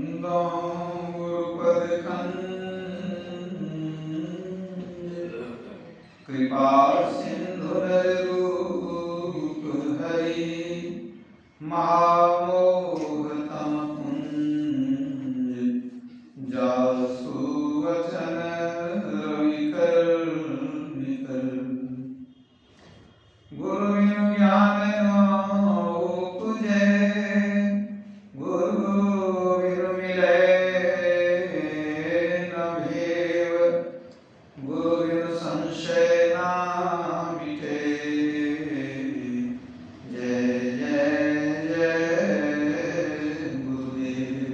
गुरुपद कृपा सिंधु रूप हरि महामोहतम कुंज जासु वचन रविकर निकर गुरु बिनु ज्ञान उपजे गुरु बिनु मिले न भेव गुरु बिनु संशय न मिटे जय जय जय गुरुदेव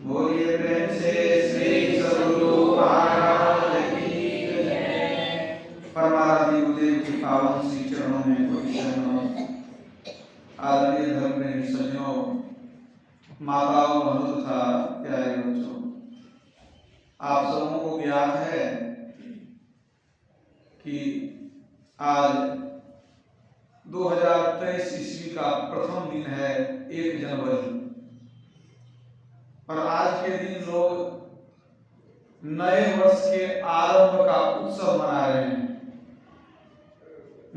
बोलिए प्रेम से श्री सद्गुरु महाराज की जय। परमाराध्य गुरुदेव के पावन श्री चरणों में कोटि शरणों। आदरणीय धर्म प्रेमी सज्जनों, माताओं, बहनों तथा प्यारे बच्चों, आप सबों को ज्ञात है कि आज 2023 ईस्वी का प्रथम दिन है 1 जनवरी, और आज के दिन लोग नए वर्ष के आरंभ का उत्सव मना रहे हैं।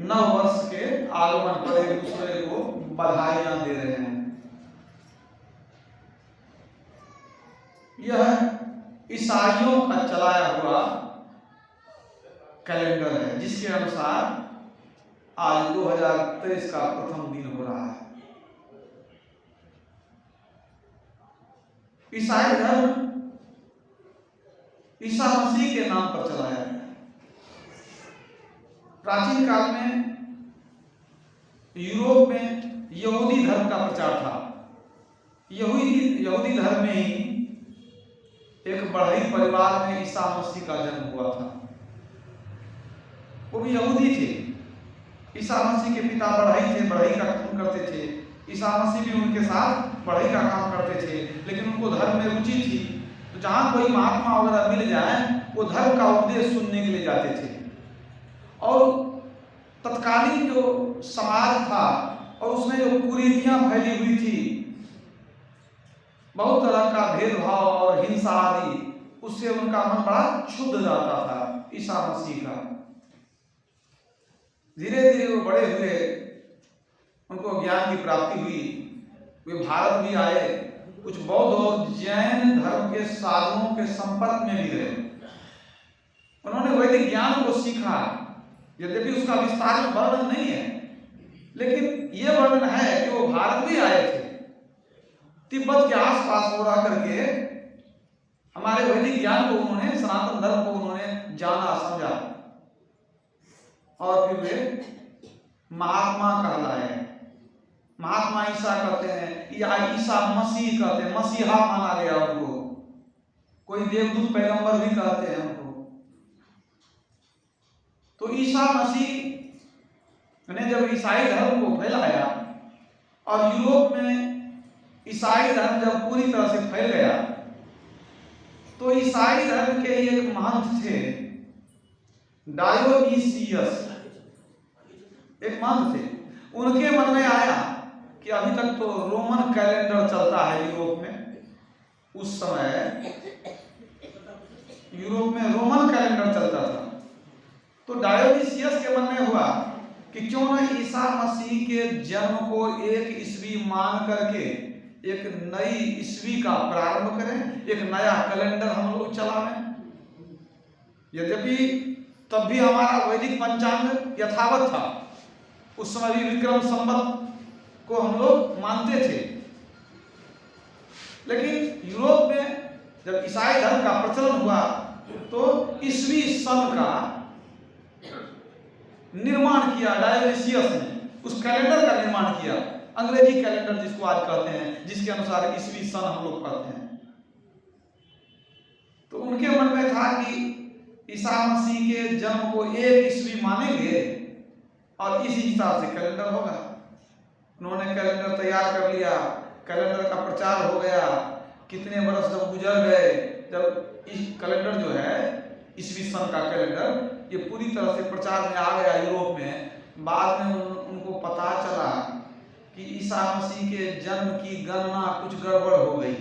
नव वर्ष के आगमन पर एक दूसरे को बधाइयां दे रहे हैं। यह ईसाइयों का चलाया हुआ कैलेंडर है, जिसके अनुसार आज 2023 का प्रथम दिन हो रहा है। ईसाई धर्म ईसा मसीह के नाम पर चलाया गया। प्राचीन काल में यूरोप में यहूदी धर्म का प्रचार था। यहूदी धर्म में ही एक बढ़ई परिवार में ईसा मसीह का जन्म हुआ था। वो भी यहूदी थे। ईसा मसीह के पिता बढ़ई थे, बढ़ई का काम करते थे। ईसा मसीह भी उनके साथ बढ़ई का काम करते थे, लेकिन उनको धर्म में रुचि थी, तो जहां कोई महात्मा वगैरह मिल जाए वो धर्म का उपदेश सुनने के लिए जाते थे। और तत्कालीन जो समाज था और उसमें जो कुरीतियां फैली हुई थी, बहुत तरह का भेदभाव और हिंसा आदि, उससे उनका मन बड़ा क्षुब्ध जाता था ईसा मसीह का। धीरे धीरे वो बड़े हुए, उनको ज्ञान की प्राप्ति हुई, वे भारत भी आए, कुछ बौद्ध और जैन धर्म के साधुओं के संपर्क में भी रहे। उन्होंने वैदिक ज्ञान को सीखा। यद्यपि उसका विस्तार में वर्णन नहीं है, लेकिन यह वर्णन है कि वो भारत भी आए थे। तिब्बत के आसपास वो रह करके हमारे वैदिक ज्ञान को उन्होंने, सनातन धर्म को उन्होंने जाना, समझा, और फिर वे महात्मा कहलाए। महात्मा ईसा कहते हैं या ईसा मसीह कहते हैं, मसीहा माना गया उनको। कोई देवदूत पैगंबर भी कहते हैं उनको। तो ईसा मसीह ने जब ईसाई धर्म को फैलाया और यूरोप में ईसाई धर्म जब पूरी तरह से फैल गया, तो ईसाई धर्म के एक महंत थे, डायोनीसियस, एक महंत थे। उनके मन में आया कि अभी तक तो रोमन कैलेंडर चलता है यूरोप में। उस समय यूरोप में रोमन कैलेंडर चलता था। तो डायोनीसियस के मन में हुआ कि क्यों न ईसा मसीह के जन्म को एक ईस्वी मान करके एक नई ईस्वी का प्रारंभ करें, एक नया कैलेंडर हम लोग चलावें। यद्यपि तब भी हमारा वैदिक पंचांग यथावत था, उस समय भी विक्रम संवत को हम लोग मानते थे। लेकिन यूरोप में जब ईसाई धर्म का प्रचलन हुआ तो ईस्वी सन का निर्माण किया डायोनीसियस ने, उस कैलेंडर का निर्माण किया, अंग्रेजी कैलेंडर जिसको आज कहते हैं, जिसके अनुसार ईस्वी सन हम लोग कहते हैं। तो उनके मन में था कि ईसा मसीह के जन्म को एक ईस्वी मानेंगे और इसी हिसाब से कैलेंडर होगा। उन्होंने कैलेंडर तैयार कर लिया, कैलेंडर का प्रचार हो गया। कितने वर्ष जब गुजर गए, जब इस कैलेंडर जो है ईस्वी सन का कैलेंडर ये पूरी तरह से प्रचार में आ गया यूरोप में, बाद में उनको पता चला कि ईसा मसीह के जन्म की गणना कुछ गड़बड़ हो गई।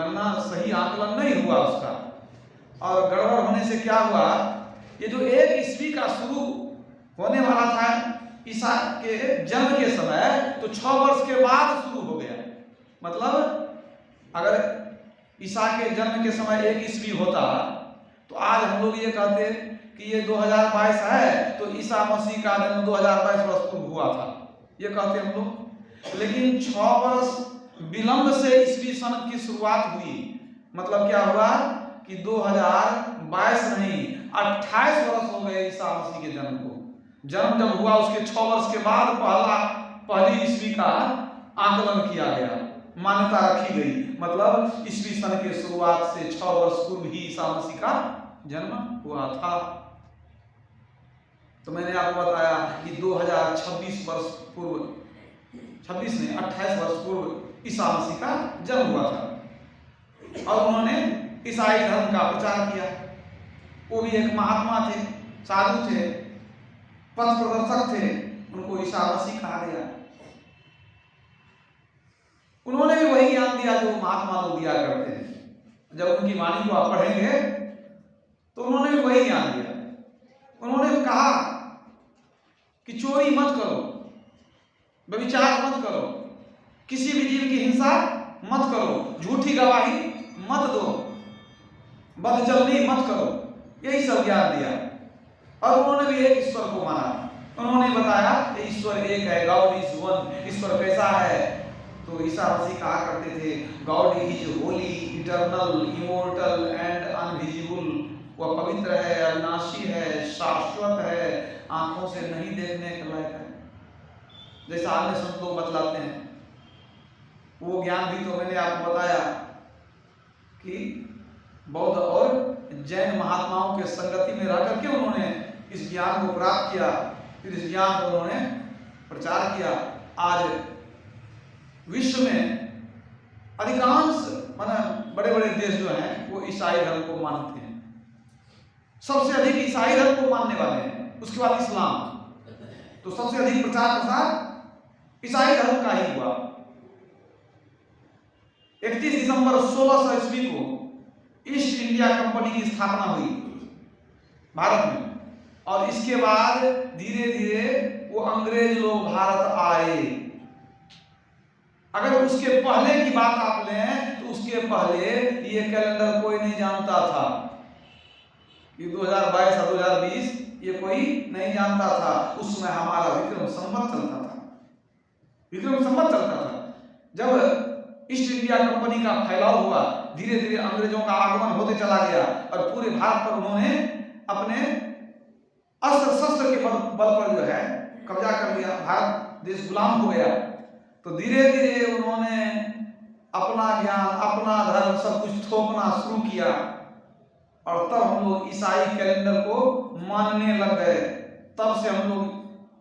गणना सही आकलन नहीं हुआ उसका, और गड़बड़ होने से क्या हुआ, ये जो 1 ईस्वी का शुरू होने वाला था ईसा के जन्म के समय, तो 6 वर्ष के बाद शुरू हो गया। मतलब अगर ईसा के जन्म के समय 1 ईस्वी होता तो आज हम लोग ये कहते कि ये 2022 है, तो ईसा मसीह का जन्म 2022 वर्ष पूर्व हुआ था, ये कहते हम लोग। लेकिन 6 वर्ष विलंब से ईस्वी सन की शुरुआत हुई। मतलब क्या हुआ कि 2022 नहीं 28 वर्ष हो गए ईसा मसीह के जन्म को। जन्म जब हुआ उसके 6 वर्ष के बाद पहली ईस्वी का आकलन किया गया, मान्यता रखी गई। मतलब ईस्वी सन के शुरुआत से 6 वर्ष पूर्व ही ईसा मसीह का जन्म हुआ था। तो मैंने आपको बताया कि 2026 वर्ष पूर्व, 26 नहीं 28 वर्ष पूर्व ईसा मसीह का जन्म हुआ था, और उन्होंने ईसाई धर्म का प्रचार किया। वो भी एक महात्मा थे, साधु थे, पथ प्रदर्शक थे, उनको ईसा मसीह कहा गया। उन्होंने भी वही ज्ञान दिया जो महात्मा लोग दिया करते हैं। जब उनकी वाणी को आप पढ़ेंगे तो उन्होंने भी वही ज्ञान दिया। उन्होंने कहा कि चोरी मत करो, व्यभिचार मत करो, किसी भी जीव की हिंसा मत करो, झूठी गवाही मत दो, बदचलनी मत करो, यही सब ज्ञान दिया। और उन्होंने भी एक ईश्वर को माना। उन्होंने बताया ईश्वर एक है, गॉड इज वन। ईश्वर कैसा है, तो ईसा मसीह कहा करते थे God is Holi, eternal, immortal and invisible. वह पवित्र है, अविनाशी है, शाश्वत है, आंखों से नहीं देखने के लायक है, जैसा अन्य संत लोग बतलाते हैं। वो ज्ञान भी तो मैंने आपको बताया कि बौद्ध और जैन महात्माओं के संगति में रह करके उन्होंने इस ज्ञान को प्राप्त किया, फिर इस ज्ञान को उन्होंने प्रचार किया। आज विश्व में अधिकांश बड़े बड़े देश जो हैं वो ईसाई धर्म को मानते हैं। सबसे अधिक ईसाई धर्म को मानने वाले हैं, उसके बाद इस्लाम। तो सबसे अधिक प्रचार प्रसार ईसाई धर्म का ही हुआ। 31 दिसंबर 1600 ईस्वी को ईस्ट इंडिया कंपनी की स्थापना हुई भारत में, और इसके बाद धीरे धीरे वो अंग्रेज लोग भारत आए। अगर उसके पहले की बात आप लें तो उसके पहले ये कैलेंडर कोई नहीं जानता था कि 2022 और 2020 ये कोई नहीं जानता था। उस समय हमारा विक्रम संवत चलता था, विक्रम संवत चलता था। जब ईस्ट इंडिया कंपनी का फैलाव हुआ, धीरे धीरे अंग्रेजों का आगमन होते चला गया और पूरे भारत पर उन्होंने अपने अस्त्र शस्त्र के बल पर जो है कब्जा कर लिया, भारत देश गुलाम हो गया। तो धीरे धीरे उन्होंने अपना ज्ञान, अपना धर्म सब कुछ थोपना शुरू किया, और तब हम लोग ईसाई कैलेंडर को मानने लग गए। तब से हम लोग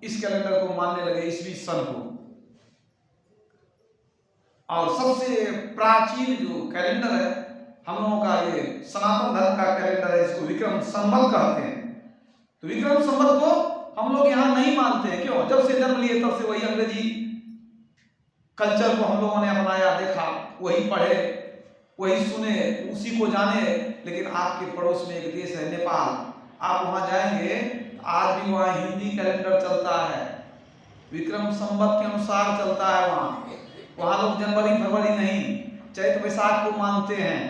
इस कैलेंडर को मानने लगे, ईस्वी सन को। और सबसे प्राचीन जो कैलेंडर है हम लोगों का, ये सनातन धर्म का कैलेंडर है, इसको विक्रम संवत कहते हैं। तो विक्रम संवत को हम लोग यहाँ नहीं मानते हैं। क्यों? जब से जन्म लिए तब से वही अंग्रेजी कल्चर को हम लोगों ने अपनाया, देखा, वही पढ़े, वही सुने, उसी को जाने। लेकिन आपके पड़ोस में एक देश है नेपाल, आप वहां जाएंगे आज भी वहां हिंदी कैलेंडर चलता है, विक्रम संवत के अनुसार चलता है। वहां लोग जनवरी फरवरी नहीं, चैत वैशाख को मानते हैं।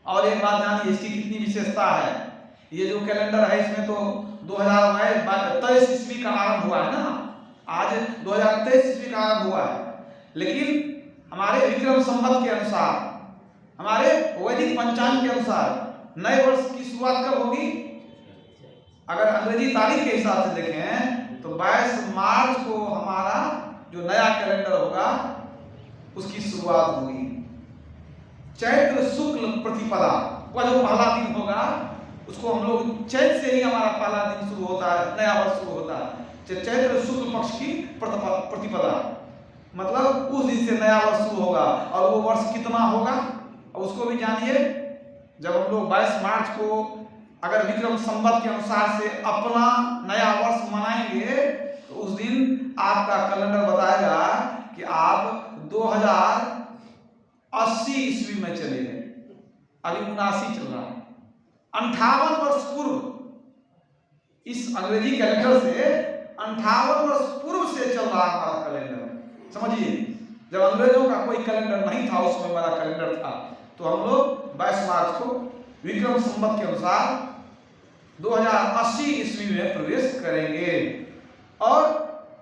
और एक बात जानिए इसकी कितनी विशेषता है। ये जो कैलेंडर है इसमें तो 2023 ईस्वी का आरंभ हुआ है ना, आज 2023 ईस्वी का आरंभ हुआ है। लेकिन हमारे विक्रम संवत के अनुसार, हमारे वैदिक पंचांग के अनुसार नए वर्ष की शुरुआत कब होगी? अगर अंग्रेजी तारीख के हिसाब से देखें तो 22 मार्च को हमारा जो नया कैलेंडर होगा उसकी शुरुआत होगी। चैत्र शुक्ल प्रतिपदा, वह जो पहला दिन होगा उसको हम लोग चैत्र से ही हमारा पहला दिन शुरू होता है, नया वर्ष शुरू होता है। चैत्र शुक्ल पक्ष की प्रतिपदा, मतलब उस दिन से नया वर्ष शुरू होगा। और वो वर्ष कितना होगा और उसको भी जानिए। जब हम लोग 22 मार्च को अगर विक्रम संवत के अनुसार से अपना नया वर्ष मनाएंगे तो उस दिन आपका कैलेंडर बताएगा कि आप 2080 ईस्वी में चले गए। अभी 79 चल रहा है। 58 वर्ष पूर्व इस अंग्रेजी कैलेंडर से 58 वर्ष पूर्व से चल रहा हमारा कैलेंडर। समझिए, जब अंग्रेजों का कोई कैलेंडर नहीं था, उस समय हमारा कैलेंडर था। तो हम लोग 22 मार्च को विक्रम संवत के अनुसार 2080 ईस्वी में प्रवेश करेंगे। और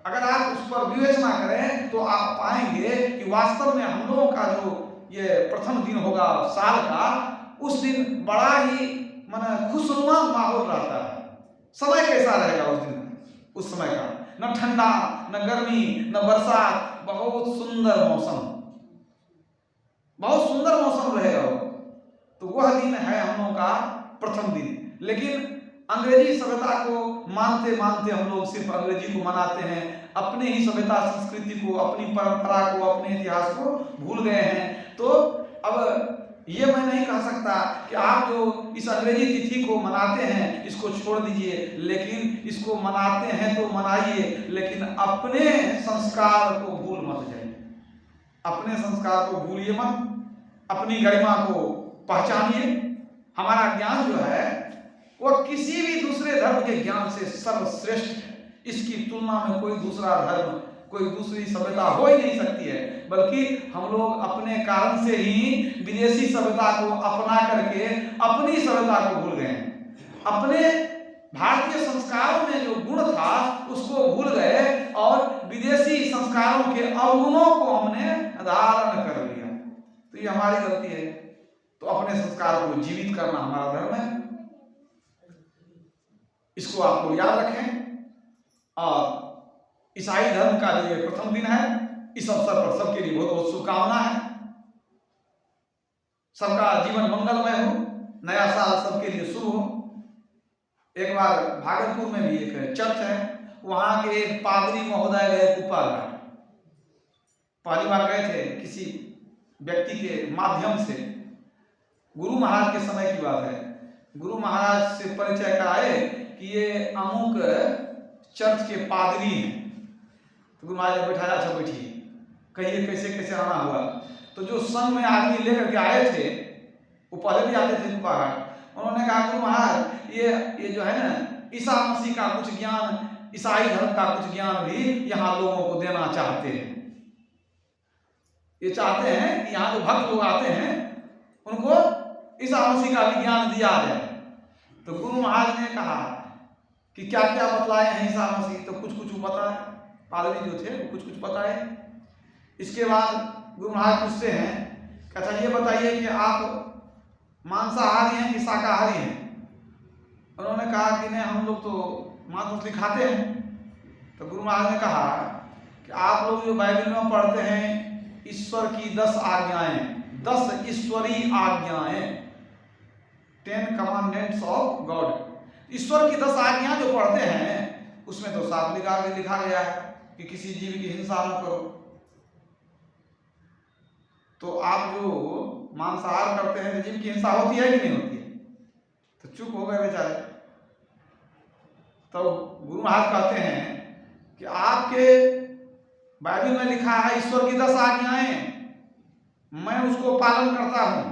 अगर आप उस पर विवेचना करें तो आप पाएंगे कि वास्तव में हम लोगों का जो ये प्रथम दिन होगा साल का, उस दिन बड़ा ही माने खुशनुमा माहौल रहता है। समय कैसा रहेगा उस दिन? उस समय का न ठंडा, न गर्मी, न बरसात, बहुत सुंदर मौसम, बहुत सुंदर मौसम रहेगा वो। तो वह दिन है हम लोगों का प्रथम दिन। लेकिन अंग्रेजी सभ्यता को मानते मानते हम लोग सिर्फ अंग्रेजी को मनाते हैं, अपने ही सभ्यता संस्कृति को, अपनी परंपरा को, अपने इतिहास को भूल गए हैं। तो अब ये मैं नहीं कह सकता कि आप जो इस अंग्रेजी तिथि को मनाते हैं इसको छोड़ दीजिए, लेकिन इसको मनाते हैं तो मनाइए, लेकिन अपने संस्कार को भूल मत जाइए। अपने संस्कार को भूलिए मत, अपनी गरिमा को पहचानिए। हमारा ज्ञान जो है वह किसी भी दूसरे धर्म के ज्ञान से सर्वश्रेष्ठ है। इसकी तुलना में कोई दूसरा धर्म, कोई दूसरी सभ्यता हो ही नहीं सकती है। बल्कि हम लोग अपने कारण से ही विदेशी सभ्यता को अपना करके अपनी सभ्यता को भूल गए। अपने भारतीय संस्कारों में जो गुण था उसको भूल गए और विदेशी संस्कारों के अवगुणों को हमने धारण कर लिया। तो ये हमारी गलती है। तो अपने संस्कार को जीवित करना हमारा धर्म है, इसको आप लोग याद रखें। और ईसाई धर्म का जो ये प्रथम दिन है, इस अवसर पर सबके लिए बहुत बहुत शुभकामना है। सबका जीवन मंगलमय हो, नया साल सबके लिए शुभ हो। एक बार भागलपुर में भी एक चर्च है, वहां के एक पादरी महोदय गए कुप्पा घाट। पहली बार गए थे, किसी व्यक्ति के माध्यम से, गुरु महाराज के समय की बात है। गुरु महाराज से परिचय कराए कि ये अमुक चर्च के पादरी हैं। तो गुरु महाराज ने बैठाया, अच्छा बैठिए, कहिए कैसे कैसे आना हुआ। तो जो संघ में आदमी लेकर के आए थे, वो पहले भी आते थे कुप्पा घाट, उन्होंने कहा गुरु महाराज ये जो है ना ईसा मसीह का कुछ ज्ञान, ईसाई धर्म का कुछ ज्ञान भी यहाँ लोगों को देना चाहते हैं। ये चाहते हैं कि यहाँ जो भक्त लोग आते हैं उनको ईसा मसीह का भी ज्ञान दिया जाए। तो गुरु महाराज ने कहा कि क्या क्या बतलाए हैं ईसा मसीह, तो कुछ कुछ बताए, पादरी जो थे वो कुछ कुछ बताए। इसके बाद गुरु महाराज पूछते हैं, अच्छा ये बताइए कि आप मांसाहारी हैं कि शाकाहारी हैं? उन्होंने कहा कि नहीं, हम लोग तो मांस मछली खाते हैं। तो गुरु महाराज ने कहा कि आप लोग जो बाइबल में पढ़ते हैं ईश्वर की 10 आज्ञाएं, 10 ईश्वरीय आज्ञाएं, 10 कमांडमेंट्स ऑफ गॉड, ईश्वर की 10 आज्ञा जो पढ़ते हैं उसमें तो साफ लिखा गया है कि किसी जीव की हिंसा न करो। तो आप जो मांसाहार करते हैं तो जीव की हिंसा होती है कि नहीं होती है? तो चुप हो गए बेचारे। तो गुरु महाराज कहते हैं कि आपके बाइबल में लिखा है ईश्वर की 10 आज्ञाएं, मैं उसको पालन करता हूं।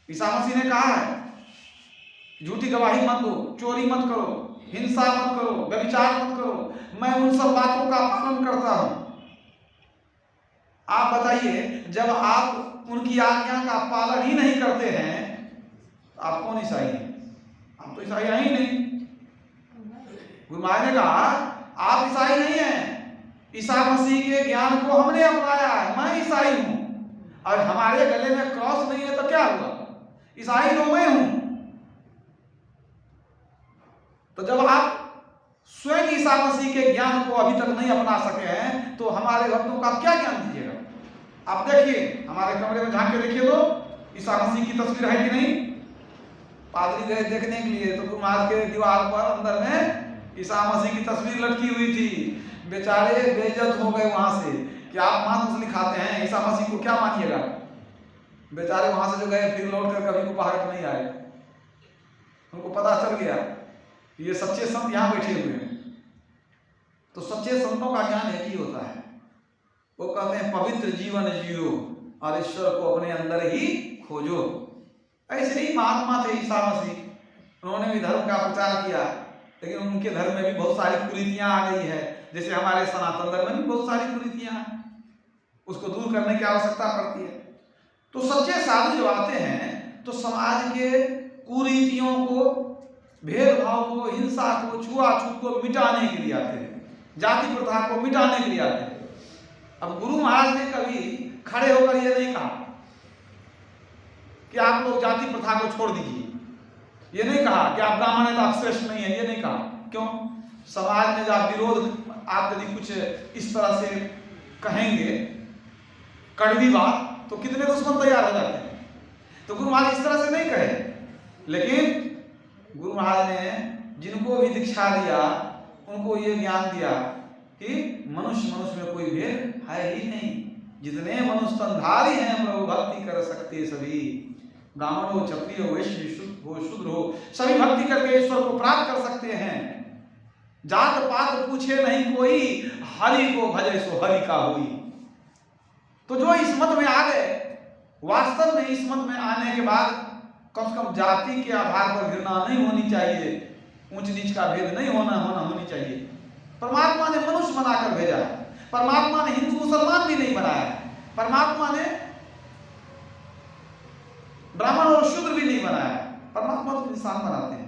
ईसा मसीह ने कहा है झूठी गवाही मत दो, चोरी मत करो, हिंसा मत करो, व्यभिचार मत करो, मैं उन सब बातों का पालन करता हूं। आप बताइए, जब आप उनकी आज्ञा का पालन ही नहीं करते हैं तो आप कौन ईसाई हैं? आप तो ईसाई हैं ही नहीं। गुरु महाराज ने कहा आप ईसाई नहीं हैं, ईसा मसीह के ज्ञान को हमने अपनाया है, मैं ईसाई हूं। और हमारे गले में क्रॉस नहीं है तो क्या हुआ? ईसाई तो मैं हूं। तो जब आप स्वयं ईसा मसीह के ज्ञान को अभी तक नहीं अपना सके हैं तो हमारे भक्तों का क्या ज्ञान दीजिएगा? आप देखिए, हमारे कमरे में झांक के देखिए तो ईसा मसीह की तस्वीर है कि नहीं? पादरी गए देखने के लिए तो गुरु महाराज के दीवार पर अंदर में ईसा मसीह की तस्वीर लटकी हुई थी। बेचारे बेइज्जत हो गए वहां से कि आप मांस मछली खाते हैं, ईसा मसीह को क्या मानिएगा? बेचारे वहां से जो गए फिर लौट कर कभी को पहाड़ नहीं आए। उनको पता चल गया ये सच्चे संत यहाँ बैठे हुए हैं। तो सच्चे संतों का ज्ञान एक ही होता है, वो कहते हैं पवित्र जीवन जियो, और ईश्वर को अपने अंदर ही खोजो। ऐसे ही महात्मा थे ईसा मसीह, उन्होंने भी धर्म का प्रचार किया, लेकिन उनके धर्म में भी बहुत सारी कुरीतियां आ गई है। जैसे हमारे सनातन धर्म में भी बहुत सारी कुरीतियां हैं, उसको दूर करने की आवश्यकता पड़ती है। तो सच्चे साधु जब आते हैं तो समाज के कुरीतियों को, भेदभाव को, हिंसा को, छुआछूत को मिटाने के लिए आते हैं, जाति प्रथा को मिटाने के लिए आते हैं। अब गुरु महाराज ने कभी खड़े होकर यह नहीं कहा कि आप लोग जाति प्रथा को छोड़ दीजिए, ये नहीं कहा कि आप ब्राह्मण हैं तो आप श्रेष्ठ नहीं है, ये नहीं कहा। क्यों? समाज में जब विरोध, आप यदि कुछ इस तरह से कहेंगे कड़वी बात, तो कितने दुश्मन तैयार हो जाते हैं। तो गुरु महाराज इस तरह से नहीं कहे, लेकिन गुरु महाराज ने जिनको भी दीक्षा दिया उनको ये ज्ञान दिया कि मनुष्य मनुष्य में कोई भेद है ही नहीं, जितने मनुष्य तनधारी हैं प्रभु भक्ति कर सकते सभी, ब्राह्मण हो, क्षत्रिय हो, वैश्य हो, शूद्र हो, सभी भक्ति करके ईश्वर को प्राप्त कर सकते हैं। जात पात पूछे नहीं कोई, हरि को भजे सो हरि का हुई। तो जो इस मत में आ गए, वास्तव में इस मत में आने के बाद कम से कम जाति के आधार पर घृणा नहीं होनी चाहिए, ऊंच नीच का भेद नहीं होनी चाहिए। परमात्मा ने मनुष्य बनाकर भेजा है, परमात्मा ने हिंदू मुसलमान भी नहीं बनाया, परमात्मा ने ब्राह्मण और शूद्र भी नहीं बनाया, परमात्मा तो इंसान बनाते हैं।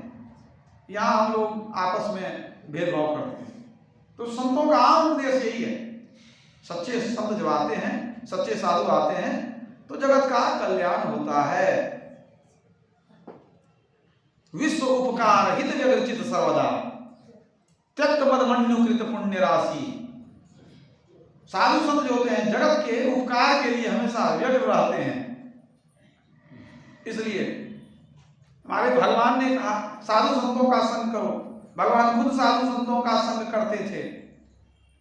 यहाँ हम लोग आपस में भेदभाव करते हैं। तो संतों का आम उद्देश्य यही है, सच्चे संत जब आते हैं, सच्चे साधु आते हैं तो जगत का कल्याण होता है। विश्व उपकार हित जगचित सर्वदा, त्यक्त मदमन्युकृत पुण्य राशि। साधु संत जो होते हैं जगत के उपकार के लिए हमेशा व्यग्र रहते हैं। इसलिए हमारे भगवान ने कहा साधु संतों का संग करो। भगवान खुद साधु संतों का संग करते थे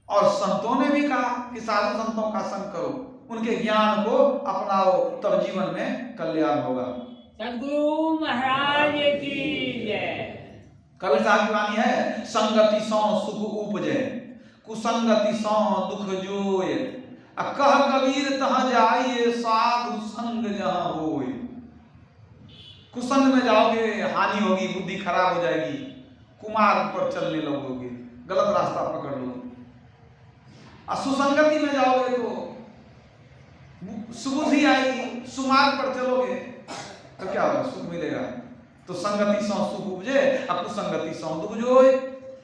और संतों ने भी कहा कि साधु संतों का संग करो, उनके ज्ञान को अपनाओ, तब जीवन में कल्याण होगा। सद्गुरु महाराज की जय। कबीर साहब की वाणी है, संगति सौ सुख उपजे, कुसंगति सौ दुख जोय। कह कबीर तहाँ जाइए, साधु संग जहाँ होय। कुसंग में जाओगे हानि होगी, बुद्धि खराब हो जाएगी, कुमार्ग पर चलने लगोगे, गलत रास्ता पकड़ लोगे। और सुसंगति में जाओगे तो सुबुद्धि आएगी, सुमार्ग पर चलोगे तो क्या होगा? सुख मिलेगा। तो संगति सौ सुख उपजे, अब कुसंगति सौ दुख जोय।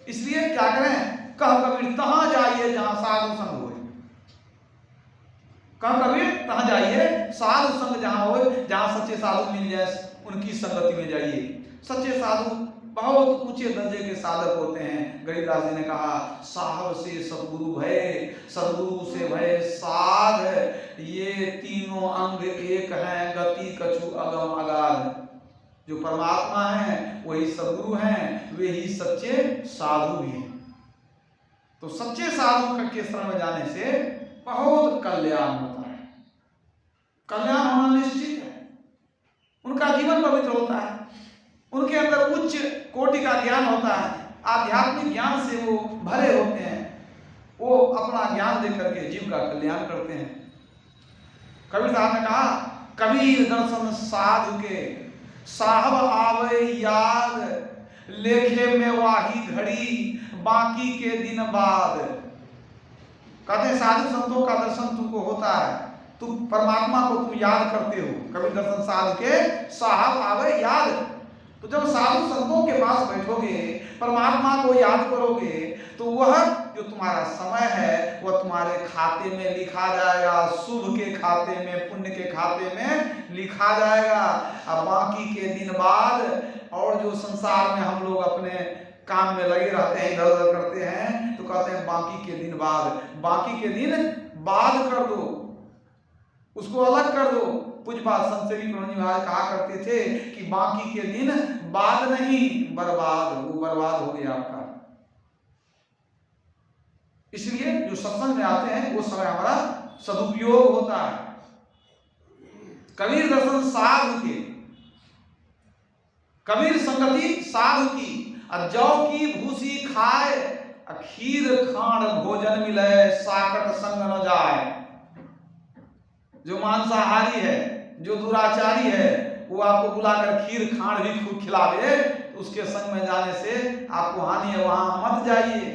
इसलिए क्या करें? कह कबीर तहाँ जाइए जहां साधु संग होए। कह कबीर तहाँ जाइए, साधु संग जहां होए, जहां सच्चे साधु मिल जाए उनकी संगति में जाइए। सच्चे साधु बहुत ऊंचे दर्जे के साधक होते हैं। गरीबदास जी ने कहा, साहब से सदगुरु भय, सदगुरु से भय साध, ये तीनों अंग एक हैं, गति कछु अगम अगाध। जो परमात्मा है वही सदगुरु हैं, वे ही सच्चे साधु भी हैं। तो सच्चे साधु के शरण में जाने से बहुत कल्याण होता है, कल्याण होना निश्चित है। उनका जीवन पवित्र होता है, उनके अंदर उच्च कोटि का ज्ञान होता है, आध्यात्मिक ज्ञान से वो भरे होते हैं। वो अपना ज्ञान दे करके जीव का कल्याण करते हैं। कबीर साहब ने कहा, कबीर दर्शन साधु के, साहब आवे याद, लेखे में वाही घड़ी, बाकी के दिन बाद। कहते साधु संतों का दर्शन तुमको होता है, तुम परमात्मा को तुम याद करते हो। कबीर दर्शन साधु के, साहब आवे याद। तो जब साधु संतों के पास बैठोगे, परमात्मा को याद करोगे, तो वह जो तुम्हारा समय है वह तुम्हारे खाते में लिखा जाएगा, शुभ के खाते में, पुण्य के खाते में लिखा जाएगा। अब बाकी के दिन बाद, और जो संसार में हम लोग अपने काम में लगे रहते हैं, इधर उधर करते हैं, तो कहते हैं बाकी के दिन बाद। बाकी के दिन बाद कर दो, उसको अलग कर दो। कुछ बात संतरी महाराज कहा करते थे कि बाकी के दिन बाद नहीं, बर्बाद, वो बर्बाद हो गया आपका। इसलिए जो सत्संग में आते हैं वो समय हमारा सदुपयोग होता है। कबीर दर्शन साधु के, कबीर संगति साधु की, जौ की भूसी खाए, खीर खाण भोजन मिले, साकट संग न जाए। जो मांसाहारी है, जो दुराचारी है, वो आपको बुलाकर खीर खांड भी खूब खिलावे, उसके संग में जाने से आपको हानि है, वहां मत जाइए।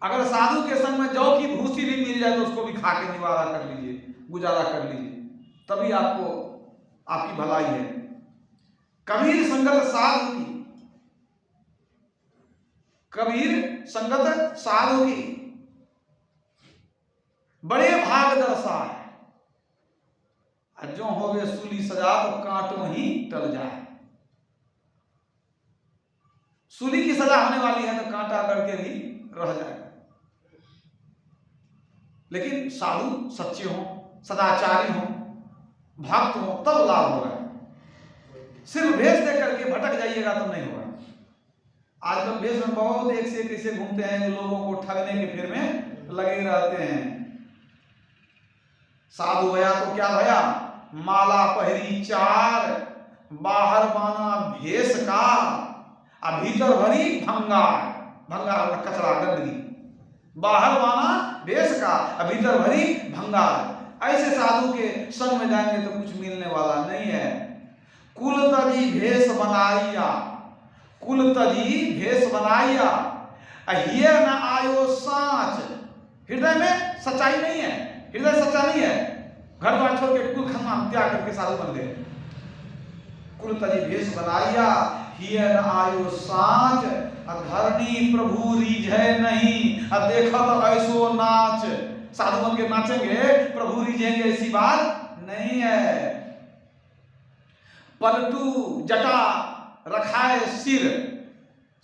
अगर साधु के संग में जौ की भूसी भी मिल जाए तो उसको भी खा के निवारा कर लीजिए, गुजारा कर लीजिए, तभी आपको आपकी भलाई है। कबीर संगत साधु की, कबीर संगत साधु की बड़े भाग दर्शाए, जो होवे सूली सजा तो कांटों ही टल जाए। सूली की सजा होने वाली है तो कांटा करके भी रह जाएगा, लेकिन साधु सच्चे हों, सदाचारी हों, भक्त हों, तब लाभ होगा। सिर्फ भेष दे करके भटक जाइएगा तो नहीं होगा। आजकल भेष में बहुत एक से कैसे घूमते हैं, जो लोगों को ठगने के फिर में लगे रहते हैं। साधु भया तो क्या भया, माला पहरी चार, बाहर बाना भेष का, अब भीतर भरी भंगार, भंगार कचरा गंदगी, बाहर बाना भेष का, अब भीतर भरी भंगार। ऐसे साधु के संग में जाएंगे तो कुछ मिलने वाला नहीं है। कुल तजी भेष बनाइया, कुल तजी भेष बनाइया, हिय न आयो साच। हृदय में सच्चाई नहीं है, हृदय सच्चा नहीं है, घर द्वार छोड़ के कुल खानदान त्याग करके साधु बन गए। कुल तजी भेष बनाइया, हिय न आयो साच, धरनी प्रभु रीझे नहीं, देखत ऐसो नाच। साधु बन के नाचेंगे, प्रभु रीझेंगे, ऐसी बात नहीं है। पलटू जटा रखाए सिर,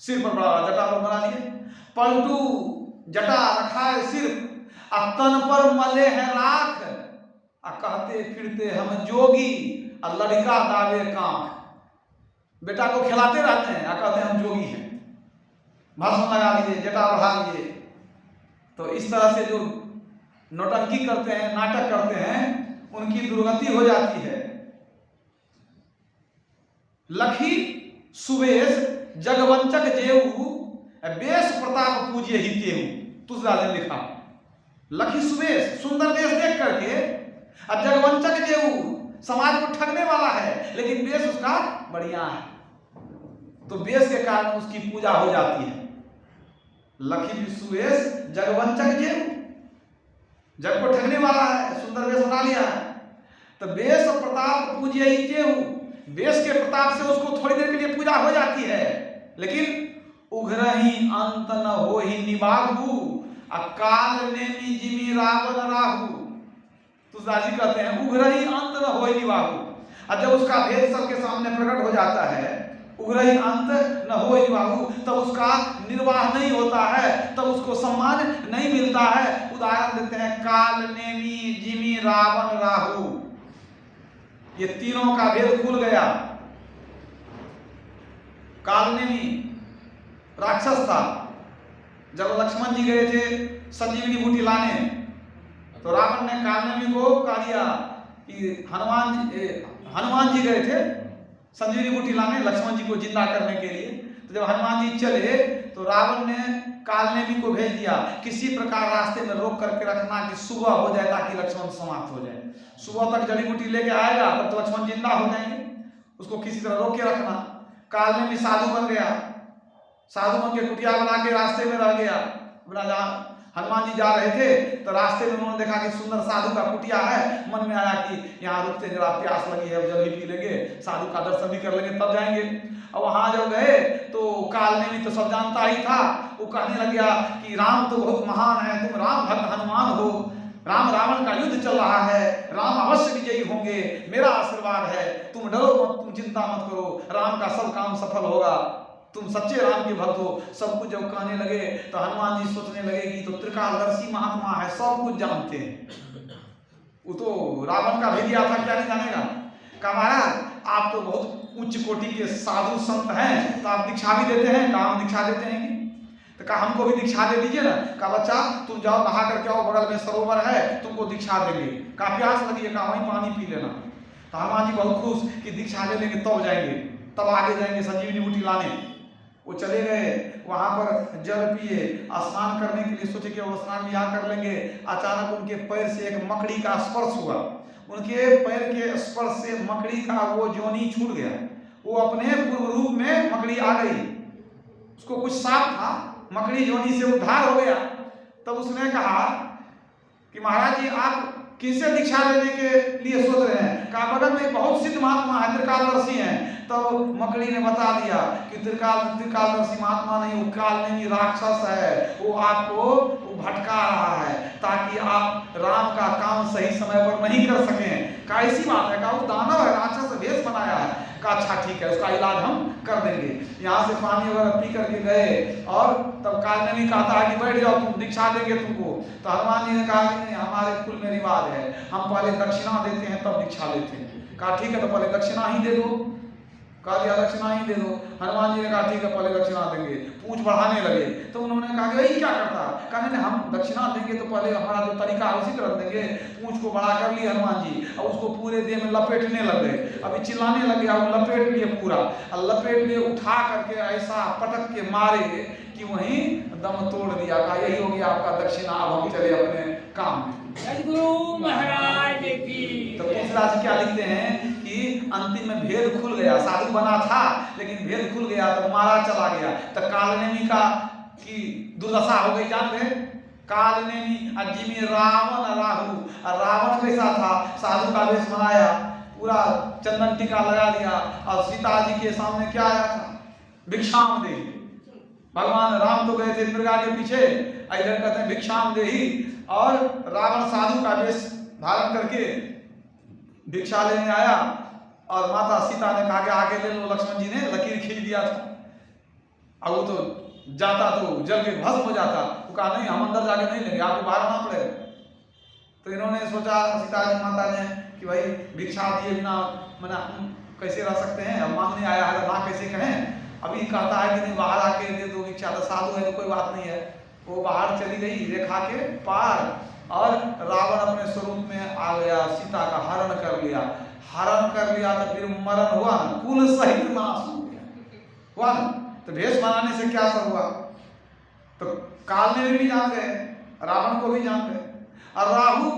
सिर पर बड़ा जटा पर बना लिए, पलटू जटा रखाए सिर, तन पर मले है राख, कहते फिरते हम जोगी, लड़का दावे कांख। बेटा को खिलाते रहते हैं, कहते हैं हम जोगी हैं, भाषण लगा लीजिए, जटा बढ़ा लीजिए। तो इस तरह से जो नौटंकी करते हैं, नाटक करते हैं, उनकी दुर्गति हो जाती है। लखी सुवेश जगवंचक जेऊ, बेश प्रताप पूजिए ही तेऊ। तुलसीदास ने लिखा, लखी सुवेश, सुंदर वेश देख करके, अब जगवंचक जेऊ, समाज को ठगने वाला है, लेकिन वेश उसका बढ़िया है, तो वेश के कारण उसकी पूजा हो जाती है। लखी सुवेश जगवंचक जेऊ, जग को ठगने वाला है, सुंदर वेश बना लिया है, तो वेश प्रताप पूजिए ही तेऊ, वेश के प्रताप से उसको थोड़ी देर के लिए पूजा हो जाती है, लेकिन उघरही अंत न हो ही निबाहु, अकाल नेमी जिमी रावण राहु। तुलसीदास जी कहते हैं उघरही अंत न हो ही निबाहु, और जब उसका भेद सबके सामने प्रकट हो जाता है, उघरही अंत न हो ही निबाहु, तब उसका निर्वाह नहीं होता है, तब उसको सम्मान नहीं मिलता है। उदाहरण देते हैं, काल नेमी जिमी रावण राहु, ये तीनों का भेद खुल गया। कालनेमी राक्षस था, जब लक्ष्मण जी गए थे संजीवनी बूटी लाने, तो रावण ने कालनेमी को कहा दिया कि हनुमान जी गए थे संजीवनी बूटी लाने लक्ष्मण जी को जिंदा करने के लिए। तो जब हनुमान जी चले तो रावण ने कालनेमी को भेज दिया, किसी प्रकार रास्ते में रोक करके रखना कि सुबह हो जाए ताकि लक्ष्मण समाप्त हो जाए। सुबह तक जड़ी बूटी लेके आएगा तब तो लक्ष्मण जिंदा हो जाएंगे, उसको किसी तरह रोक के रखना। कालनेमी साधु बन गया, साधु बन के कुटिया बना के रास्ते में रह गया। जहाँ हनुमान जी जा रहे थे तो रास्ते में उन्होंने देखा कि सुंदर साधु का कुटिया है, मन में आया कि यहाँ रुकते, जरा प्यास लगी है, जल ही पी लेंगे, साधु का दर्शन भी कर लेंगे तब जाएंगे। और वहां जब गए तो कालनेमी तो सब जानता ही था, वो कहने लग गया कि राम तो बहुत महान है, तुम राम भक्त हनुमान हो, राम रावण का युद्ध चल रहा है, राम अवश्य विजयी होंगे, मेरा आशीर्वाद है, तुम डरो मत, तुम चिंता मत करो, राम का सब काम सफल होगा, तुम सच्चे राम के भक्त हो। सब कुछ जब कहने लगे तो हनुमान जी सोचने लगे कि तो त्रिकालदर्शी महात्मा है, सब कुछ जानते हैं, वो तो रावण का भेदिया था, क्या नहीं जानेगा। कहा महाराज आप तो बहुत उच्च कोटि के साधु संत हैं, तो आप दीक्षा भी देते हैं? कहा हम दीक्षा देते हैं। तो कहा हमको भी दीक्षा दे दीजिए ना। कहा बच्चा तुम जाओ नहा करके आओ, बगल में सरोवर है, तुमको दीक्षा देंगे। कहा प्यास लगी है, कहा वहीं पानी पी लेना। तो हनुमान जी बहुत खुश कि दीक्षा ले लेंगे तब जाएंगे, तब आगे जाएंगे संजीवनी बूटी लाने। वो चले गए, वहां पर जल पिए, स्नान करने के लिए सोचे कि वो स्नान यहाँ कर लेंगे। अचानक उनके पैर से एक मकड़ी का स्पर्श हुआ, उनके पैर के स्पर्श से मकड़ी का वो जोनी छूट गया, वो अपने पूर्व रूप में मकड़ी आ गई। उसको कुछ साफ था, मकड़ी जोनी से उद्धार हो गया। तब उसने कहा कि महाराज जी आप किससे दीक्षा लेने के लिए सोच रहे हैं? कहा बगल में बहुत सिद्ध महात्मा है, त्रिकालदर्शी हैं। तो मकड़ी ने बता दिया कि त्रिकालदर्शी महात्मा नहीं, वो कालनेमी राक्षस है, वो आपको भटका रहा है ताकि आप राम का काम सही समय पर नहीं कर सकें। का ऐसी बात है? कहा वो दानव है, राक्षस वेश बनाया है। कहा अच्छा ठीक है, उसका इलाज हम कर देंगे। यहाँ से पानी वगैरह पी करके गए और तब कालनेमी कहता है कि बैठ जाओ, तुम दीक्षा देंगे तुमको। तो हनुमान जी ने कहा कि नहीं, हमारे कुल में रिवाज है, हम पहले दक्षिणा देते हैं तब दीक्षा लेते हैं। कहा ठीक है, तो पहले दक्षिणा ही दे दो। कहा दिया दक्षिणा ही दे दो। हनुमान जी ने कहा ठीक है, पहले दक्षिणा देंगे। पूंछ बढ़ाने लगे तो उन्होंने कहा कि वही क्या करता? कहा नहीं, हम दक्षिणा देंगे तो पहले हमारा जो तरीका है उसी तरह देंगे। पूंछ को बड़ा कर लिए हनुमान जी और उसको पूरे देह में लपेटने लग गए। अभी चिल्लाने लग गया, वो लपेट लिए पूरा, और लपेट लिए उठा करके ऐसा पटक के मारे कि वहीं दम तोड़ दिया। कहा यही हो गया आपका दक्षिणा, अब हम चले अपने काम में। सद्गुरु महाराज की। तो तुलसीदास जी क्या लिखते हैं कि अंतिम में भेद खुल गया, साधु बना था लेकिन भेद खुल गया, तो मारा चला गया। तो कालनेमी का की दुर्दशा हो गई, जानते हैं? कालनेमी अजिमी रावण राहु। और रावण कैसा था? साधु का वेश बनाया, पूरा चंदन टीका लगा दिया, और सीता जी के सामने क्या आया था? भिक्षाम दे। भगवान राम तो गए थे मृगा के पीछे, इधर कहते हैं भिक्षाम देही। और रावण साधु का वेश धारण करके भिक्षा लेने आया, और माता सीता ने कहा कि आके ले लो। लक्ष्मण जी ने लकीर खींच दिया था, और वो तो जाता तो जल के भस्म हो जाता। वो कहा नहीं, हम अंदर जाके नहीं लेंगे, आपको बाहर आना पड़ेगा। तो इन्होंने सोचा, सीता जी माता ने, कि भाई भिक्षा दिए बिना मना हम कैसे रह सकते हैं? अब मांगने आया है, ना कैसे कहें? अभी कहता है कि नहीं, बाहर आके दे दो भिक्षा। तो साधु है तो कोई बात नहीं है। वो बाहर चली गई रेखा के पार, और रावण अपने स्वरूप में आ गया, सीता का हरण कर लिया। हरण कर लिया तो फिर मरण हुआ ना, कुल सहित नाश हो गया, हुआ ना। तो भेष बनाने से क्या सब हुआ? तो कालनेमी भी जान गए, रावण को भी जान गए, और राहु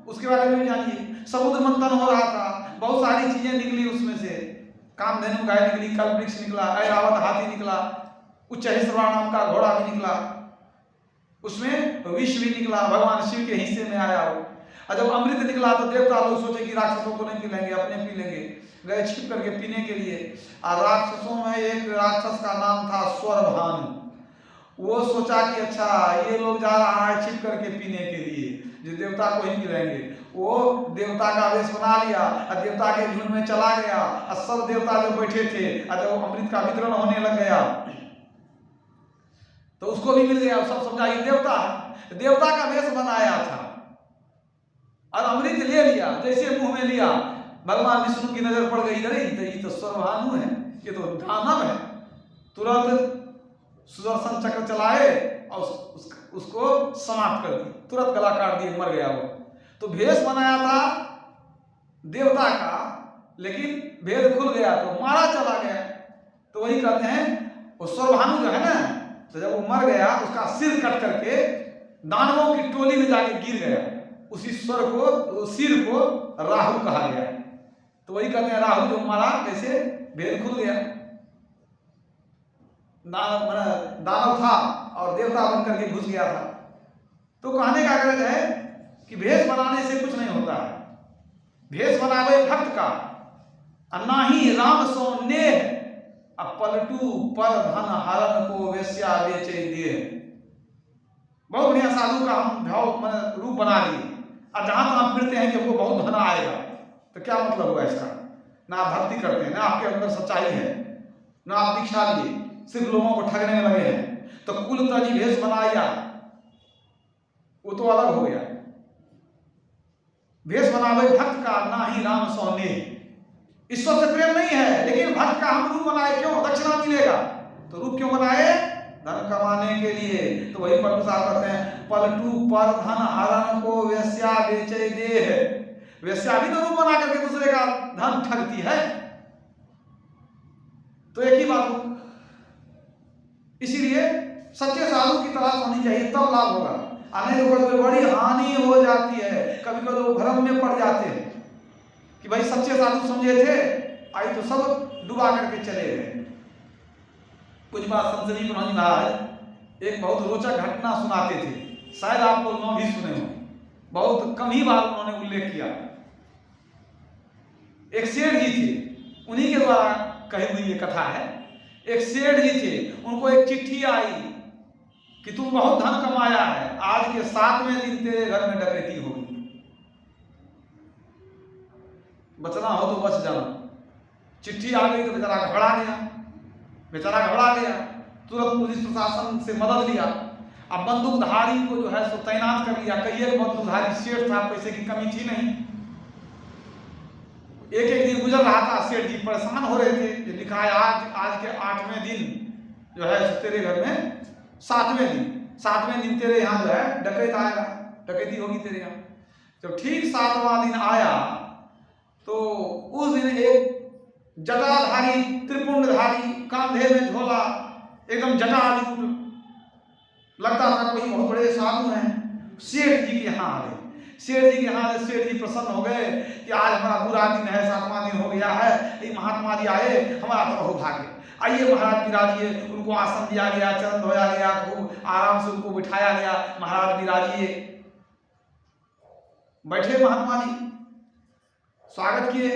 उसके बारे में भी जानिए। समुद्र मंथन हो रहा था, बहुत सारी चीजें निकली उसमें से। कामधेनु गाय निकली, कल्पवृक्ष निकला, ऐरावत हाथी निकला, उच्चहिस्रवा नाम का घोड़ा भी निकला, उसमें विष भी निकला, भगवान शिव के हिस्से में आया हो। और जब अमृत निकला तो देवता लोग सोचे कि राक्षसों को नहीं पिलाएंगे, अपने पी लेंगे, गए छिप करके पीने के लिए। और राक्षसों में एक राक्षस का नाम था स्वरभानु। वो सोचा कि अच्छा ये लोग जा रहा है छिप करके पीने के लिए, जो देवता को ही पिलाएंगे। वो देवता का वेश बना लिया और देवता के झुंड में चला गया, और सब देवता जो बैठे थे, और जब अमृत का वितरण होने लग गया तो उसको भी मिल गया। सब समझा ये देवता है, देवता का वेश बनाया था, और अमृत ले लिया। जैसे मुंह में लिया, भगवान विष्णु की नजर पड़ गई, अरे ये तो स्वरभानु है, ये तो दानव है। तुरंत सुदर्शन चक्र चलाए और उसको समाप्त कर दी, तुरंत गला काट दिए, मर गया वो। तो भेष बनाया था देवता का, लेकिन भेद खुल गया तो मारा चला गया। तो वही कहते हैं वो स्वरभानु जो है ना, तो जब वो मर गया उसका सिर कट करके दानवों की टोली में जाके गिर गया। उसी स्वर को, सिर को राहु कहा गया। तो वही कहते हैं राहु जो मारा, कैसे भेद खुल गया। दानव था और देवता बन करके घुस गया था। तो कहने का अर्थ है कि भेष बनाने से कुछ नहीं होता है। भेष बनावे भक्त का, नाही राम सो नेह, पलटू पर धन हरण को वेश्या बेचे दिए। बहुत बढ़िया साधु का हम भाव रूप बना लिए, और जहां तहां फिरते हैं कि हमको बहुत धन आएगा। तो क्या मतलब हुआ इसका? ना आप भक्ति करते हैं, ना आपके अंदर सच्चाई है, ना आप दीक्षा लिए, सिर्फ लोगों को ठगने में लगे हैं। तो कुल तजी भेष बनाया, वो तो अलग हो गया। भेष बनावे भक्त का, ना ही राम सोने। ईश्वर से प्रेम नहीं है, लेकिन भक्त का हम रूप बनाए, क्यों? दक्षिणा मिलेगा। तो रूप क्यों बनाए? धन कमाने के लिए। तो वही पर साहब कहते हैं, पलटू पर धन हरण को वेश्या बेचे देह। वेश्या भी तो रूप बना करके दूसरे का धन ठगती है। तो एक ही बात हो, इसीलिए सच्चे साधु की तलाश होनी चाहिए, तब लाभ होगा। नहीं तो बड़ी हानि हो जाती है। कभी कभी लोग भ्रम में पड़ जाते हैं कि भाई सच्चे साधु समझे थे, आई तो सब डुबा करके चले गए। कुछ बात संसदीय पुरानी महाराज एक बहुत रोचक घटना सुनाते थे, शायद आप लोग न भी सुने हो, बहुत कम ही बार उन्होंने उल्लेख किया। एक सेठ जी थे, उन्हीं के द्वारा कही हुई ये कथा है। एक सेठ जी थे, उनको एक चिट्ठी आई कि तू बहुत धन कमाया है, आज के 7वें दिन तेरे घर में डकैती होगी, बचना हो तो बच जाना। चिट्ठी आ गई तो बेचारा घबरा गया, तुरंत पुलिस प्रशासन से मदद लिया। अब बंदूकधारी को जो है सो तैनात कर लिया। कई एक बंदूकधारी सेठ था, पैसे की कमी थी नहीं। एक एक दिन गुजर रहा था, सेठ जी परेशान हो रहे थे। जो लिखा है आज के 8वें दिन जो है तेरे घर में 7वें दिन तेरे यहाँ जो है डकैत आएगा, डकैती होगी तेरे यहाँ। जब ठीक 7वां दिन आया तो उस दिन एक जटाधारी, त्रिपुंडधारी, कांधे में झोला, एकदम जटाजूट, लगता था कोई बहुत बड़े साधु हैं, सेठ जी के यहाँ आ गए। सेठ जी के यहाँ सेठ जी प्रसन्न हो गए कि आज हमारा बुरा दिन है, 7वां दिन हो गया है, ये महात्मा जी आए, हमारा तो बहुत भाग्य। आइए महाराज विराजिए। उनको आसन दिया गया, चरण धोया गया, खूब आराम से उनको बिठाया गया। महाराज विराजिए। बैठे महात्मा जी, स्वागत किए।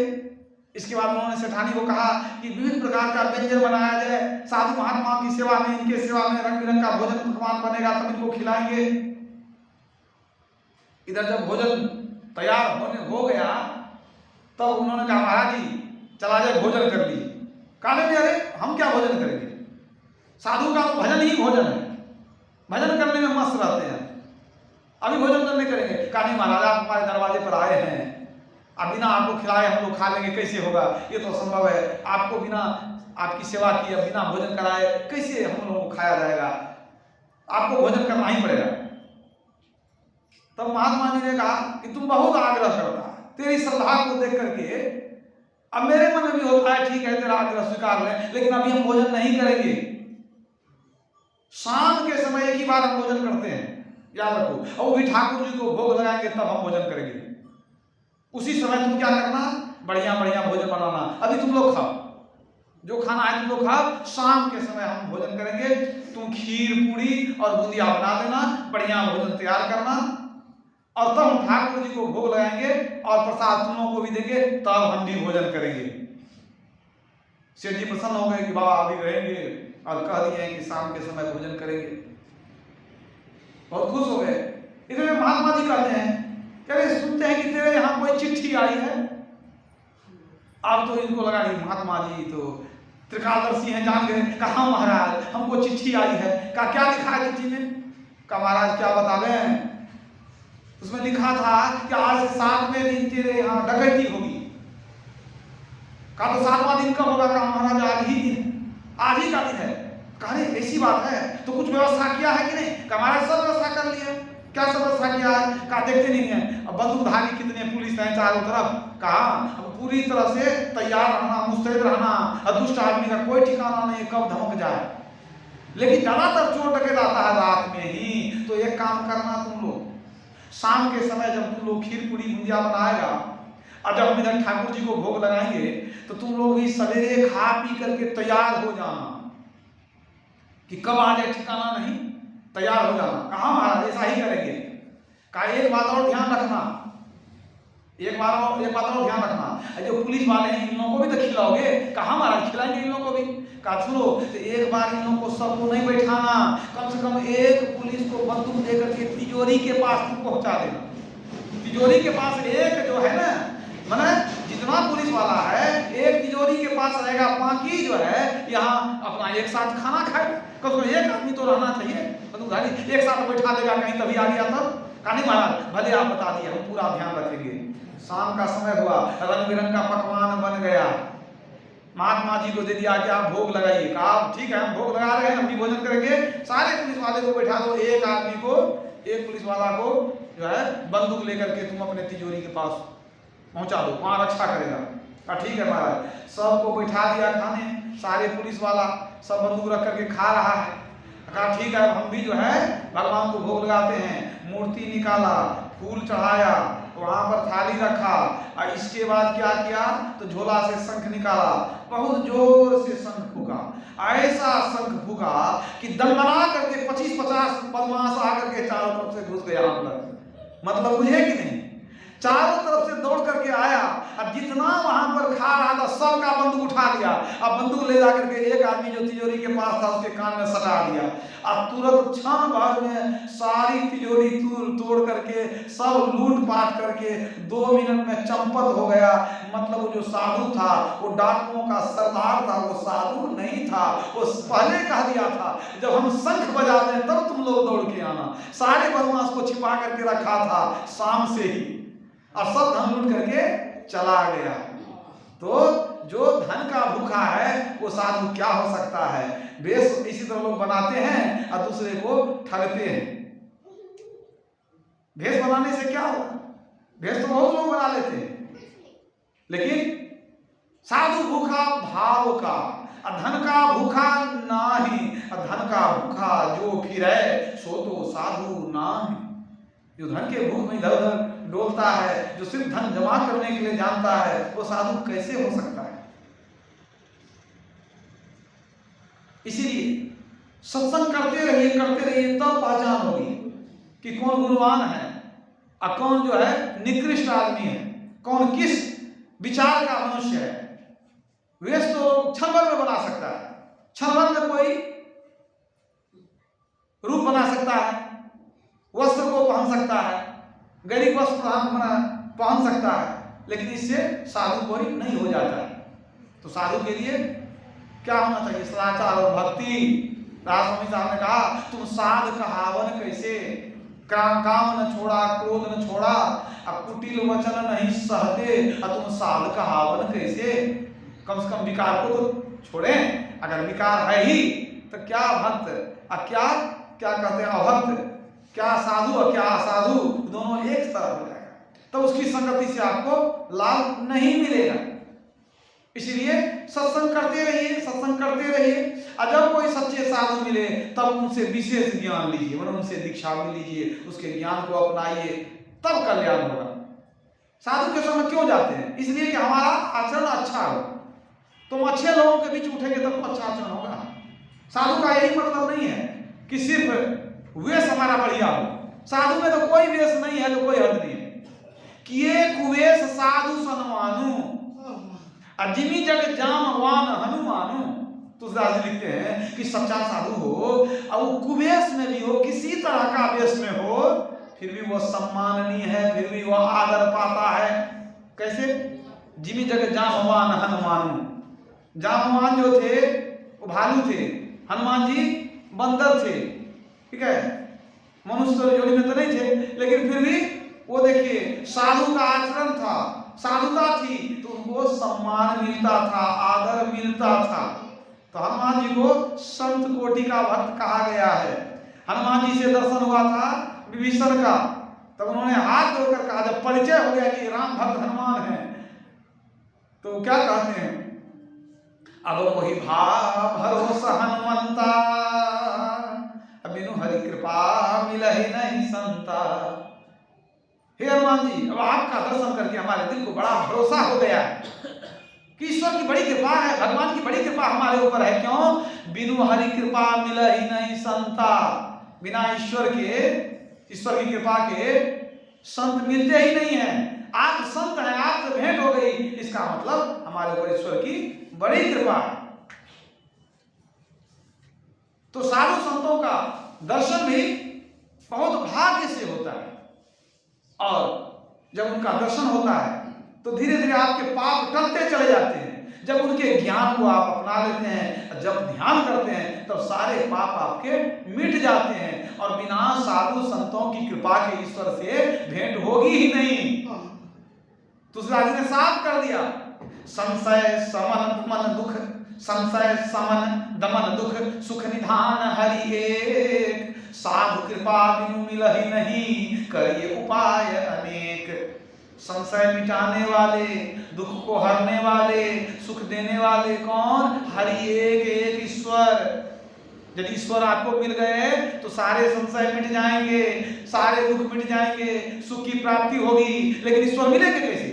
इसके बाद उन्होंने सेठानी को कहा कि विभिन्न प्रकार का व्यंजन बनाया जाए, साधु महात्मा की सेवा में, इनके सेवा में रंग बिरंग का भोजन पकवान बनेगा, तब इनको खिलाएंगे। इधर जब भोजन तैयार हो गया तब उन्होंने कहा महाराज जी चला जाए भोजन कर लिए। कहा नहीं, अरे हम क्या भोजन करेंगे, साधु का तो भजन ही भोजन है, भजन करने में मस्त रहते हैं, अभी भोजन करने करेंगे। कहा नहीं महाराज, आप हमारे दरवाजे पर आए हैं, अब बिना आपको खिलाए हम लोग खा लेंगे, कैसे होगा, ये तो असंभव है। आपको बिना आपकी सेवा किए, बिना भोजन कराए कैसे हम लोगों को खाया जाएगा, आपको भोजन करना ही पड़ेगा। तब महात्मा जी ने कहा कि तुम बहुत आग्रह करता, तेरी श्रद्धा को देख करके अब मेरे मन में भी होता है, ठीक है तेरा आग्रह स्वीकार लें, लेकिन अभी हम भोजन नहीं करेंगे। शाम के समय एक ही बार हम भोजन करते हैं, याद रखो, और वो भी ठाकुर जी को भोग लगाएंगे तब हम भोजन करेंगे। उसी समय तुम क्या करना, बढ़िया बढ़िया भोजन बनाना, अभी तुम लोग खाओ, जो खाना है तुम लोग खाओ, शाम के समय हम भोजन करेंगे। तुम खीर पूरी और बूंदिया बना देना, बढ़िया भोजन तैयार करना, और तब हम ठाकुर जी को भोग लगाएंगे और प्रसाद तुम लोगों को भी देंगे, तब हम भी भोजन करेंगे। सेठ जी प्रसन्न हो गए कि बाबा अभी रहेंगे, और कह दिए कि शाम के समय भोजन करेंगे, बहुत खुश हो गए। इधर महात्मा जी कहते हैं, कह रहे सुनते हैं कि तेरे यहाँ कोई चिट्ठी आई है। अब तो इनको लगा कि महात्मा जी तो त्रिकालदर्शी हैं, जान गए। कहा महाराज हमको चिट्ठी आई है। कहा क्या लिखा है चिट्ठी में। कहा महाराज क्या बतावें, उसमें लिखा था कि आज 7वें दिन तेरे यहाँ डकैती होगी। कहा तो 7वां दिन कब होगा। कहा महाराज आज ही दिन, आज ही का दिन है। कहा ऐसी बात है तो कुछ व्यवस्था किया है कि नहीं। कहा महाराज सब व्यवस्था कर लिया। क्या सब व्यवस्था किया है। कहा देखते नहीं है, अब बंदूकधारी कितने पुलिस हैं चारों तरफ। कहा अब पूरी तरह से तैयार रहना, मुस्तैद रहना, और दुष्ट आदमी का कोई ठिकाना नहीं, कब धमक जाए। लेकिन ज्यादातर चोर डकैत आता है रात में ही, तो एक काम करना तुम लोग, शाम के समय जब तुम लोग खीर पूरी बूंदिया बनाएगा, और जब हम इधर ठाकुर जी को भोग लगाएंगे, तो तुम लोग भी सवेरे खा पी करके तैयार हो जाना, कि कब आ जाए ठिकाना नहीं, तैयार हो जाना। कहा महाराज ऐसा ही करेंगे। कहा एक बात और ध्यान रखना, एक बात और ध्यान रखना, जो पुलिस वाले हैं इन लोगों को भी तो खिलाओगे। कहा महाराज खिलाएंगे इन लोगों को भी। कहा सुनो तो एक बार इन लोगों को सबको नहीं बैठाना, कम से कम एक पुलिस को बंदूक देकर के तिजोरी के पास तुम पहुंचा देना। तिजोरी के पास एक जो है ना, माने जितना पुलिस वाला है एक तिजोरी के पास रहेगा, बाकी जो है यहाँ अपना एक साथ खाना खाए। कम एक आदमी तो रहना चाहिए, बंदूकधारी एक साथ बैठा देगा, कहीं तभी आ गया तब। कहा नहीं महाराज भले आप बता दिए, हम पूरा ध्यान रखेंगे। शाम का समय हुआ, रंग बिरंग का पकवान बन गया, महात्मा जी को दे दिया कि आप भोग लगाइए। कहा ठीक है हम भोग लगा रहे हैं, हम भी भोजन करेंगे। सारे पुलिस वाले को बैठा दो, एक आदमी को, एक पुलिस वाला को जो है बंदूक लेकर के तुम अपने तिजोरी के पास पहुंचा दो, वहां रक्षा करेगा। कहा ठीक है महाराज। सबको बैठा दिया खाने, सारे पुलिस वाला सब बंदूक रख करके खा रहा है। कहा ठीक है, हम भी जो है भगवान को भोग लगाते हैं। मूर्ति निकाला, फूल चढ़ाया, वहां पर थाली रखा, और इसके बाद क्या किया, तो झोला से शंख निकाला, बहुत जोर से शंख फूका, ऐसा शंख फूका कि दंडना करके 25-50 बदमाश आकर के चारों तरफ से घुस गया अंदर। मतलब बुझे कि नहीं, चारों तरफ से दौड़ करके आया, अब जितना वहां पर खा रहा था सबका बंदूक उठा लिया। अब बंदूक ले जाकर के एक आदमी जो तिजोरी के पास था उसके कान में सटा दिया। अब तुरंत क्षण भर में सारी तिजोरी तोड़ करके सब लूट पाट करके 2 मिनट में चंपत हो गया। मतलब वो जो साधु था वो डाकुओं का सरदार था, वो साधु नहीं था। वो पहले कह दिया था जब हम शंख बजाते हैं तब तुम लोग दौड़ के आना। सारे बदमाश को छिपा करके रखा था शाम से ही, और सब धन लूट करके चला गया। तो जो धन का भूखा है वो साधु क्या हो सकता है। वेश इसी तरह लोग बनाते हैं और दूसरे को ठगते हैं। भेष बनाने से क्या होगा, भेष तो बहुत लोग बना लेते हैं, लेकिन साधु भूखा भाव का, और धन का भूखा नाही, और धन का भूखा जो फिरे सो तो साधु नाही। जो धन के भूख में इधर उधर डोलता है, जो सिर्फ धन जमा करने के लिए जानता है, वो साधु कैसे हो सकता है। इसीलिए सत्संग करते रहिए, तब पहचान होगी कि कौन गुणवान है और कौन जो है निकृष्ट आदमी है, कौन किस विचार का मनुष्य है। वेश तो क्षण भर में बना सकता है, क्षण भर में कोई रूप बना सकता है, वस्त्र को पहन सकता है, गरीब वस्त्र पहन सकता है, लेकिन इससे साधु कोई नहीं हो जाता है। तो साधु के लिए क्या होना चाहिए, सदाचार और भक्ति। रामस्वामी साहब ने कहा तुम साध कहावन कैसे, काम न छोड़ा, क्रोध न छोड़ा, अब कुटिल वचन नहीं सहते, अब तुम साध कहावन कैसे। कम से कम विकार को तो छोड़े, अगर विकार है ही तो क्या भक्त और क्या कहते हैं अभक्त, क्या साधु और क्या असाधु, दोनों एक तरह हो जाएगा। तो उसकी संगति से आपको लाभ नहीं मिलेगा। इसलिए सत्संग करते रहिए, और जब कोई सच्चे साधु मिले तब उनसे विशेष ज्ञान लीजिए, मतलब उनसे दीक्षा भी लीजिए, उसके ज्ञान को अपनाइए, तब कल्याण होगा। साधु के समय क्यों जाते हैं, इसलिए कि हमारा आचरण अच्छा हो। तुम अच्छे लोगों के बीच उठेंगे तब तो अच्छा आचरण होगा। साधु का यही मतलब नहीं है कि सिर्फ वेश हमारा बढ़िया हो। साधु में तो कोई वेश नहीं है तो कोई हद नहीं है। किए कुवेश साधु सनमानु, अजिमी जग जामवान हनुमानु। तुलसीदास जी लिखते हैं कि सच्चा साधु हो और वो कुवेश में भी हो, किसी तरह का वेश में हो, फिर भी वो सम्माननीय है, फिर भी वो आदर पाता है। कैसे, जिमी जग जामवान हनुमानु। जामवान जो थे वो भालू थे, हनुमान जी बंदर थे, ठीक है, मनुष्य जोड़ी में तो नहीं थे, लेकिन फिर भी वो देखिए साधु का आचरण था, साधुता थी, तो उनको सम्मान मिलता था, आदर मिलता था। तो हनुमान जी को संत कोटि का भक्त कहा गया है। हनुमान जी से दर्शन हुआ था विभीषण का, तब उन्होंने हाथ जोड़कर कहा, जब परिचय हो गया कि राम भक्त हनुमान है, तो क्या कहते हैं, अब वही भाव भरोसा हनुमंता, बिनु हरि कृपा मिलहि नहीं संता। हे हनुमान जी, अब आपका दर्शन करके हमारे दिल को बड़ा भरोसा हो गया कि ईश्वर की बड़ी कृपा है, भगवान की बड़ी कृपा हमारे ऊपर है। क्यों, बिनु हरि कृपा मिलहि नहीं संता। बिना ईश्वर की कृपा के संत मिलते ही नहीं है। आप संत हैं, आपसे भेंट हो गई, इसका मतलब हमारे ऊपर ईश्वर की बड़ी कृपा है। तो साधु संतों का दर्शन भी बहुत भाग्य से होता है, और जब उनका दर्शन होता है तो धीरे धीरे आपके पाप टलते चले जाते हैं। जब उनके ज्ञान को आप अपना लेते हैं, जब ध्यान करते हैं, तब सारे पाप आपके मिट जाते हैं, और बिना साधु संतों की कृपा के ईश्वर से भेंट होगी ही नहीं। तुलसीदास जी ने साफ कर दिया, संशय समन मन दुख, संशय समन दमन दुख, सुख निधान हरि एक, साधु कृपा बिनु मिलहि नहीं, करिए उपाय अनेक। संशय मिटाने वाले, दुख को हरने वाले, सुख देने वाले कौन, हरि एक एक ईश्वर। यदि ईश्वर आपको मिल गए तो सारे संशय मिट जाएंगे, सारे दुख मिट जाएंगे, सुख की प्राप्ति होगी। लेकिन ईश्वर मिलेंगे कैसे?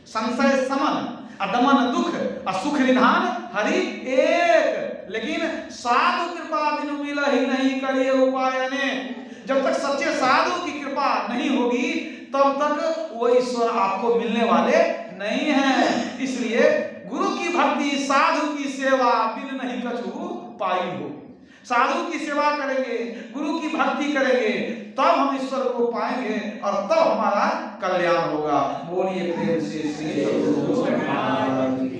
संशय समन अदमन दुख असुख निधान हरि एक। लेकिन साधु कृपा बिनु मिल ही नहीं करिए उपाय ने। जब तक सच्चे साधु की कृपा नहीं होगी तब तक वो ईश्वर आपको मिलने वाले नहीं है। इसलिए गुरु की भक्ति साधु की सेवा बिन नहीं कछु पाई हो। साधु की सेवा करेंगे, गुरु की भक्ति करेंगे, तब हम ईश्वर को पाएंगे और तब हमारा कल्याण होगा। बोलिए प्रेम से श्री सद्गुरु महाराज।